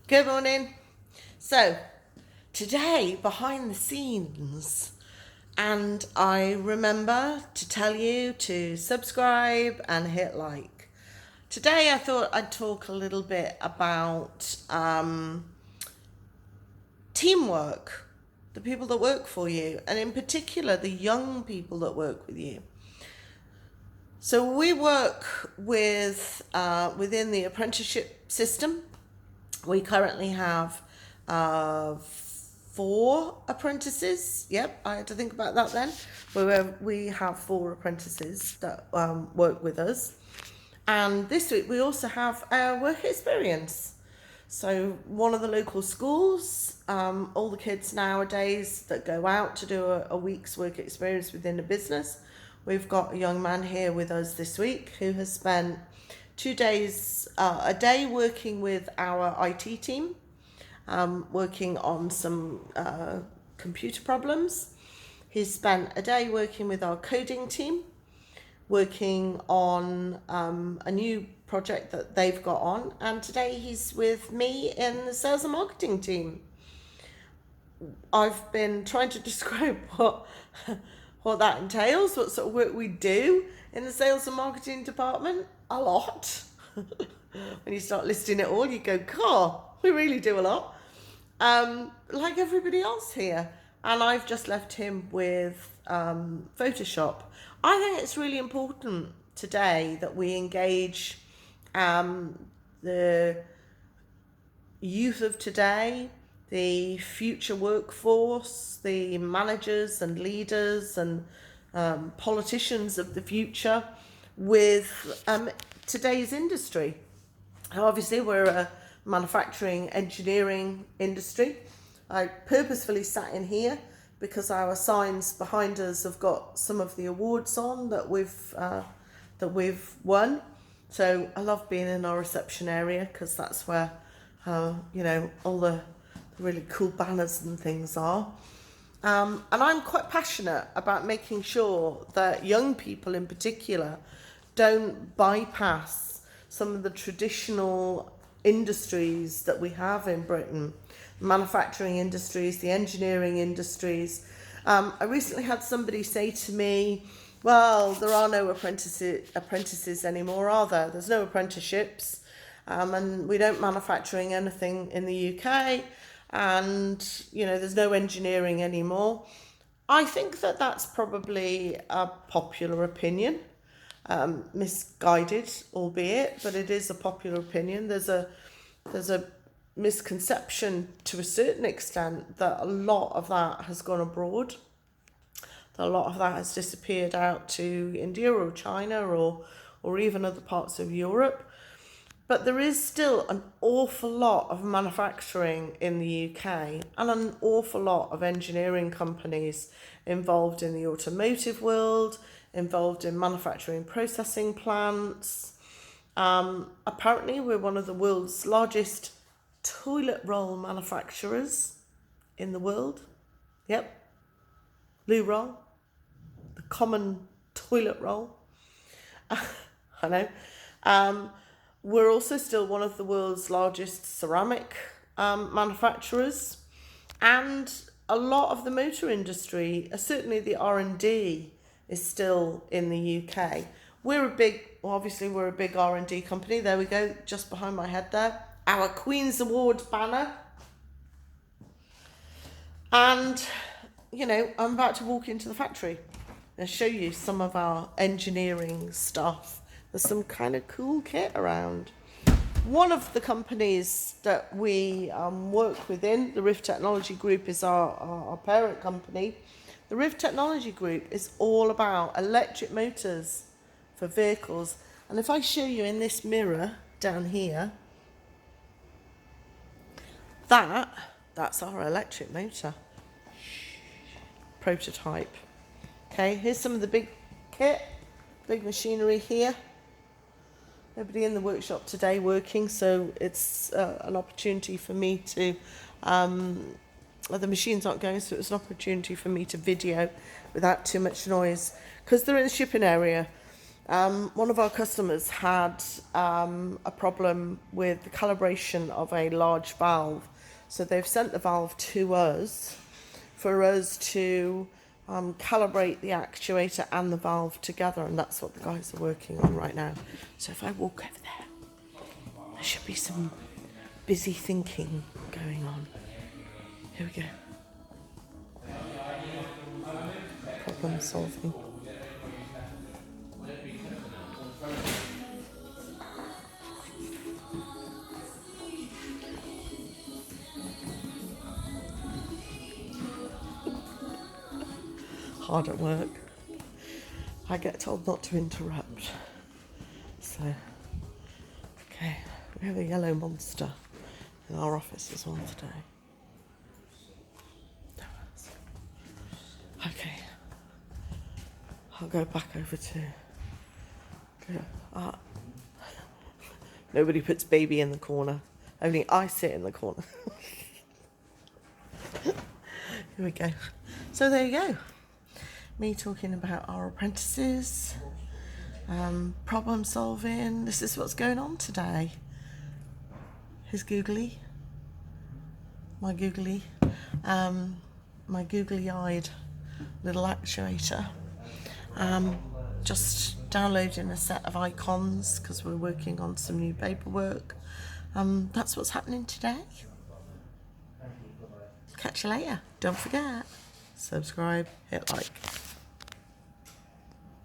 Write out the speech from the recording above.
Good morning. So, today, behind the scenes, and I remember to tell you to subscribe and hit like. Today, I thought I'd talk a little bit about teamwork, the people that work for you, and in particular, the young people that work with you. So, we work with within the apprenticeship system. We currently have 4 apprentices. Yep, I had to think about that then. We have 4 apprentices that work with us. And this week we also have our work experience. So one of the local schools, all the kids nowadays that go out to do a week's work experience within a business. We've got a young man here with us this week who has spent 2 days, a day working with our IT team, working on some computer problems. He's spent a day working with our coding team, working on a new project that they've got on, and today he's with me in the sales and marketing team. I've been trying to describe what that entails, what sort of work we do in the sales and marketing department. A lot. When you start listing it all, you go, God, we really do a lot. Like everybody else here. And I've just left him with Photoshop. I think it's really important today that we engage the youth of today, the future workforce, the managers and leaders and politicians of the future with today's industry. Obviously, we're a manufacturing engineering industry. I purposefully sat in here because our signs behind us have got some of the awards on that we've won. So I love being in our reception area because that's where all the really cool banners and things are. And I'm quite passionate about making sure that young people in particular don't bypass some of the traditional industries that we have in Britain, manufacturing industries, the engineering industries. I recently had somebody say to me, well, there are no apprentices anymore, are there? There's no apprenticeships, and we don't manufacturing anything in the UK, and there's no engineering anymore. I think that that's probably a popular opinion, misguided, albeit, but it is a popular opinion. There's a misconception to a certain extent that a lot of that has gone abroad. That a lot of that has disappeared out to India or China or even other parts of Europe. But there is still an awful lot of manufacturing in the UK and an awful lot of engineering companies involved in the automotive world, involved in manufacturing processing plants. Apparently, we're one of the world's largest toilet roll manufacturers in the world. Yep, loo roll, the common toilet roll. I know. We're also still one of the world's largest ceramic manufacturers, and a lot of the motor industry, certainly the R&D, is still in the UK. We're a big R&D company. There we go, just behind my head there. Our Queen's Awards banner. And, I'm about to walk into the factory and show you some of our engineering stuff. There's some kind of cool kit around. One of the companies that we work within, the Rift Technology Group, is our parent company. The Rift Technology Group is all about electric motors for vehicles. And if I show you in this mirror down here, that's our electric motor prototype. Okay, here's some of the big kit, big machinery here. Nobody in the workshop today working, so it's an opportunity for me to, the machines aren't going, so it's an opportunity for me to video without too much noise, because they're in the shipping area. One of our customers had a problem with the calibration of a large valve. So they've sent the valve to us for us to calibrate the actuator and the valve together, and that's what the guys are working on right now. So if I walk over there, there should be some busy thinking going on. Here we go. Problem solving. Hard at work. I get told not to interrupt. So, okay, we have a yellow monster in our office as well today. Okay, I'll go back over to. Nobody puts baby in the corner. Only I sit in the corner. Here we go. So there you go. Me talking about our apprentices, problem solving. This is what's going on today. Who's googly? My googly-eyed little actuator. Just downloading a set of icons because we're working on some new paperwork. That's what's happening today. Catch you later. Don't forget, subscribe, hit like.